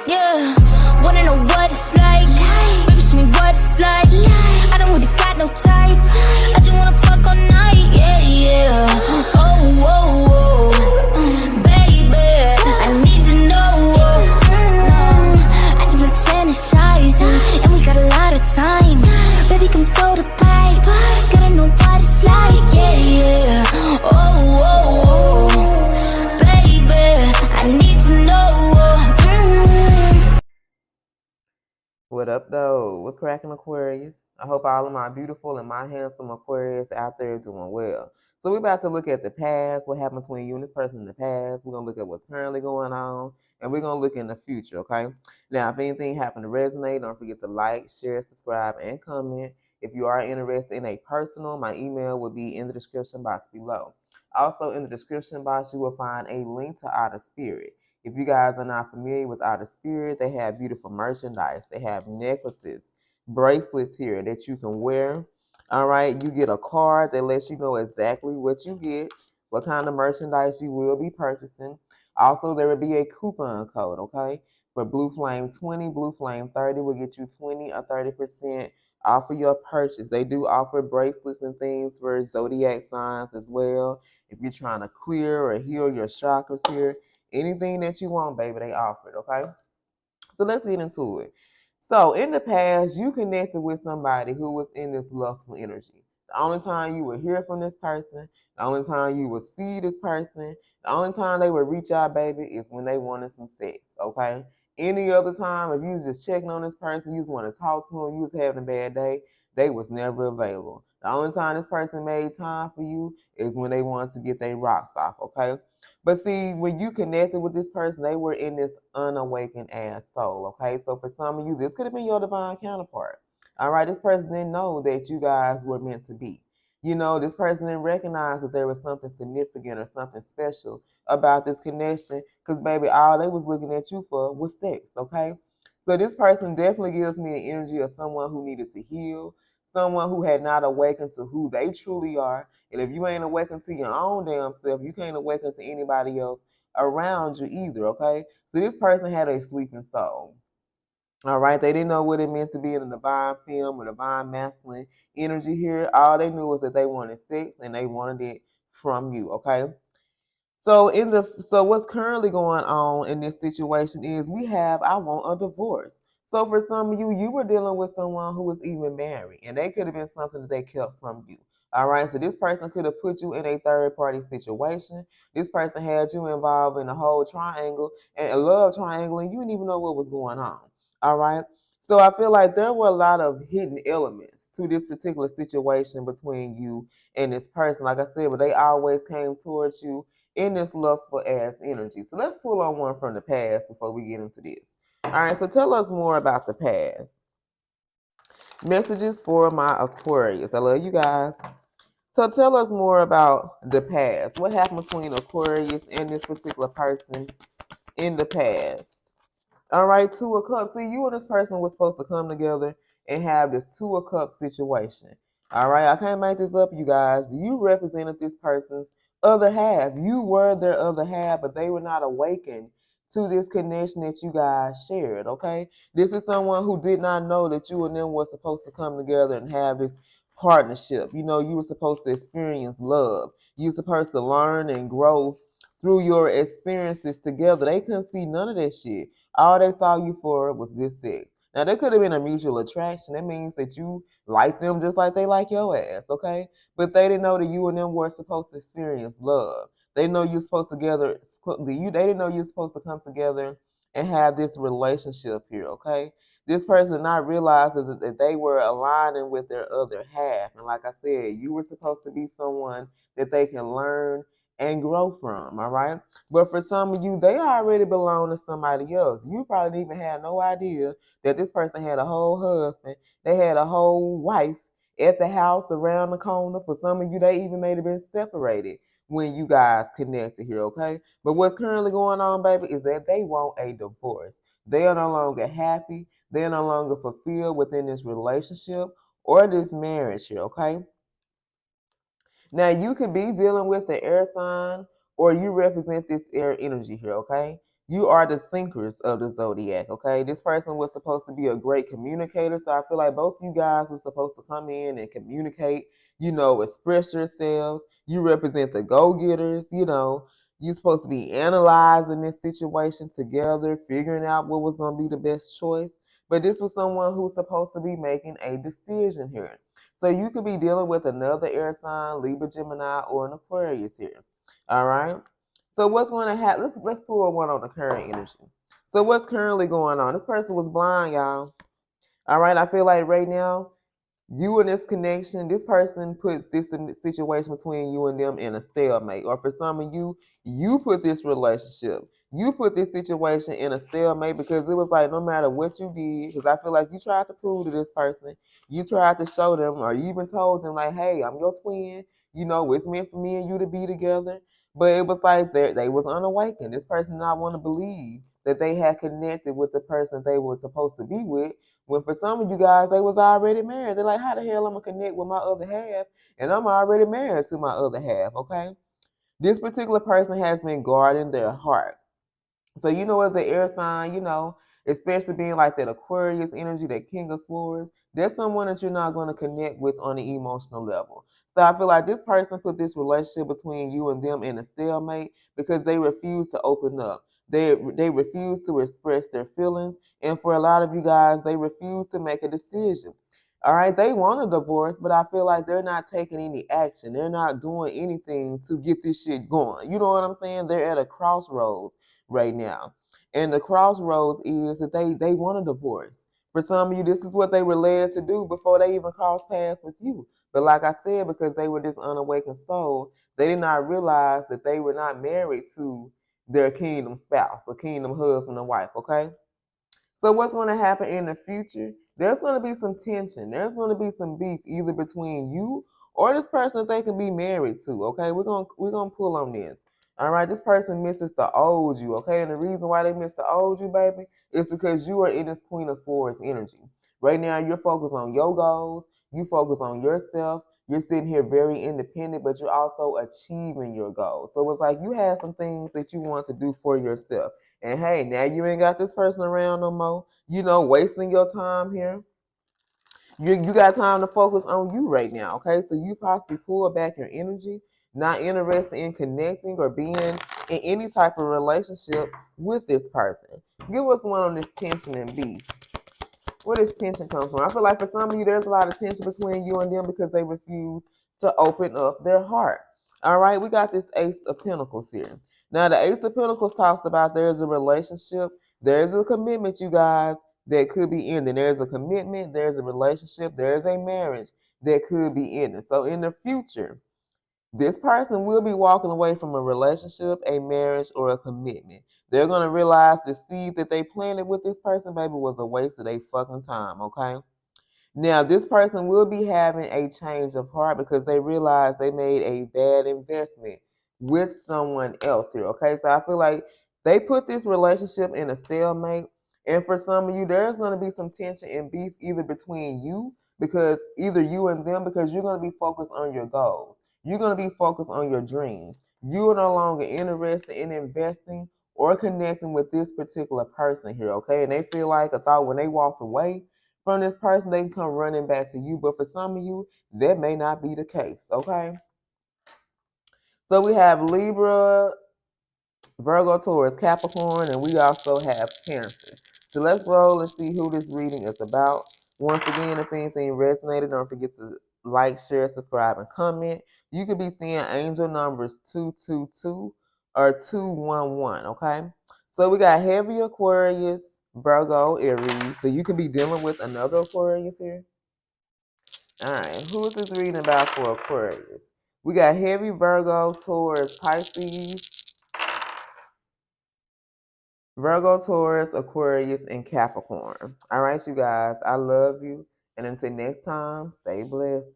Yeah, wanna know what it's like. Baby, show me what it's like. I don't really got no tights. I just wanna fuck all night. Yeah, yeah. Oh, oh, oh. Baby, I need to know. I just been fantasizing, and we got a lot of time. Baby, come throw the pipe. Gotta know what it's like. Yeah, yeah. Oh, oh, oh. Baby, I need to know. What up, though? What's cracking, Aquarius? I hope all of my beautiful and my handsome Aquarius out there doing well. So we're about to look at the past, what happened between you and this person in the past. We're going to look at what's currently going on, and we're going to look in the future, okay? Now, if anything happened to resonate, don't forget to like, share, subscribe, and comment. If you are interested in a personal, my email will be in the description box below. Also, in the description box, you will find a link to Outer Spirit. If you guys are not familiar with Outer Spirit, they have beautiful merchandise. They have necklaces, bracelets here that you can wear. All right, you get a card that lets you know exactly what you get, what kind of merchandise you will be purchasing. Also, there will be a coupon code, okay? For Blue Flame 20, Blue Flame 30 will get you 20 or 30% off of your purchase. They do offer bracelets and things for zodiac signs as well. If you're trying to clear or heal your chakras here, anything that you want, baby, they offer it, okay? So let's get into it. So in the past, you connected with somebody who was in this lustful energy. The only time you would hear from this person, the only time you would see this person, the only time they would reach out, baby, is when they wanted some sex, okay? Any other time, if you was just checking on this person, you just want to talk to them, you was having a bad day, they was never available. The only time this person made time for you is when they wanted to get their rocks off, okay? But see, when you connected with this person, they were in this unawakened ass soul, okay? So for some of you, this could have been your divine counterpart. All right, this person didn't know that you guys were meant to be. You know, this person didn't recognize that there was something significant or something special about this connection because, baby, all they was looking at you for was sex, okay? So this person definitely gives me an energy of someone who needed to heal, someone who had not awakened to who they truly are. And if you ain't awakened to your own damn self, you can't awaken to anybody else around you either, okay? So this person had a sleeping soul. All right, they didn't know what it meant to be in a divine film or divine masculine energy here. All they knew was that they wanted sex and they wanted it from you, okay? So what's currently going on in this situation is I want a divorce. So for some of you, you were dealing with someone who was even married, and they could have been something that they kept from you. All right, so this person could have put you in a third party situation. This person had you involved in a whole triangle and a love triangle, and you didn't even know what was going on. All right. So I feel like there were a lot of hidden elements to this particular situation between you and this person. Like I said, but they always came towards you in this lustful ass energy. So let's pull on one from the past before we get into this. All right, so tell us more about the past. Messages for my Aquarius. I love you guys. So tell us more about the past. What happened between Aquarius and this particular person in the past? All right, Two of Cups. See, you and this person was supposed to come together and have this Two of Cups situation. All right, I can't make this up, you guys. You represented this person's other half. You were their other half, but they were not awakened to this connection that you guys shared, okay? This is someone who did not know that you and them were supposed to come together and have this partnership. You know, you were supposed to experience love. You were supposed to learn and grow through your experiences together. They couldn't see none of that shit. All they saw you for was good sex. Now, there could have been a mutual attraction. That means that you like them just like they like your ass, okay? But they didn't know that you and them were supposed to experience love. They know you're supposed to together. They didn't know you're supposed to come together and have this relationship here, okay? This person not realizing that they were aligning with their other half. And like I said, you were supposed to be someone that they can learn and grow from, all right? But for some of you, they already belong to somebody else. You probably even had no idea that this person had a whole husband. They had a whole wife at the house around the corner. For some of you, they even may have been separated when you guys connected here, okay? But what's currently going on, baby, is that they want a divorce. They are no longer happy. They are no longer fulfilled within this relationship or this marriage here, okay? Now, you could be dealing with an air sign or you represent this air energy here, okay? You are the thinkers of the zodiac, okay? This person was supposed to be a great communicator, so I feel like both you guys were supposed to come in and communicate, express yourselves. You represent the go-getters, You're supposed to be analyzing this situation together, figuring out what was going to be the best choice. But this was someone who's supposed to be making a decision here. So you could be dealing with another air sign, Libra, Gemini, or an Aquarius here. All right? So what's going to happen? Let's pull one on the current energy. So what's currently going on? This person was blind, y'all. All right, I feel like right now, you and this connection, this person put this in the situation between you and them in a stalemate. Or for some of you, you put this relationship, you put this situation in a stalemate because it was like no matter what you did, because I feel like you tried to prove to this person, you tried to show them, or you even told them like, hey, I'm your twin, it's meant for me and you to be together. But it was like they was unawakened. This person did not want to believe that they had connected with the person they were supposed to be with, when for some of you guys, they was already married. They're like, how the hell I'm going to connect with my other half? And I'm already married to my other half, okay? This particular person has been guarding their heart. So, as an air sign, especially being like that Aquarius energy, that King of Swords, there's someone that you're not going to connect with on an emotional level. So I feel like this person put this relationship between you and them in a stalemate because they refuse to open up. They refuse to express their feelings. And for a lot of you guys, they refuse to make a decision. All right, they want a divorce, but I feel like they're not taking any action. They're not doing anything to get this shit going. You know what I'm saying? They're at a crossroads right now. And the crossroads is that they want a divorce. For some of you, this is what they were led to do before they even crossed paths with you. But like I said, because they were this unawakened soul, they did not realize that they were not married to their kingdom spouse, a kingdom husband and wife, okay? So what's going to happen in the future? There's going to be some tension. There's going to be some beef either between you or this person that they can be married to. Okay, we're gonna pull on this. All right, this person misses the old you. Okay, and the reason why they miss the old you, baby, is because you are in this Queen of Swords energy. Right now, you're focused on your goals. You focus on yourself. You're sitting here very independent, but you're also achieving your goals. So it's like you have some things that you want to do for yourself. And hey, now you ain't got this person around no more, wasting your time here. You got time to focus on you right now, okay? So you possibly pull back your energy, not interested in connecting or being in any type of relationship with this person. Give us one on this tension and beef. Where does tension come from? I feel like for some of you, there's a lot of tension between you and them because they refuse to open up their heart. All right, we got this Ace of Pentacles here. Now, the Ace of Pentacles talks about there's a relationship, there's a commitment, you guys, that could be ending. There's a commitment, there's a relationship, there's a marriage that could be ending. So in the future, this person will be walking away from a relationship, a marriage, or a commitment. They're going to realize the seed that they planted with this person, baby, was a waste of their fucking time, okay? Now, this person will be having a change of heart because they realize they made a bad investment with someone else here, okay? So I feel like they put this relationship in a stalemate. And for some of you, there's going to be some tension and beef either between you, because either you and them, because you're going to be focused on your goals. You're going to be focused on your dreams. You are no longer interested in investing or connecting with this particular person here, okay? And they feel like I thought when they walked away from this person, they can come running back to you. But for some of you, that may not be the case, okay? So we have Libra, Virgo, Taurus, Capricorn, and we also have Cancer. So let's roll and see who this reading is about. Once again, if anything resonated, don't forget to like, share, subscribe, and comment. You could be seeing angel numbers 222 or 211, okay? So we got heavy Aquarius, Virgo, Aries. So you could be dealing with another Aquarius here. All right, who is this reading about for Aquarius? We got heavy Virgo, Taurus, Pisces, Virgo, Taurus, Aquarius, and Capricorn. All right, you guys, I love you. And until next time, stay blessed.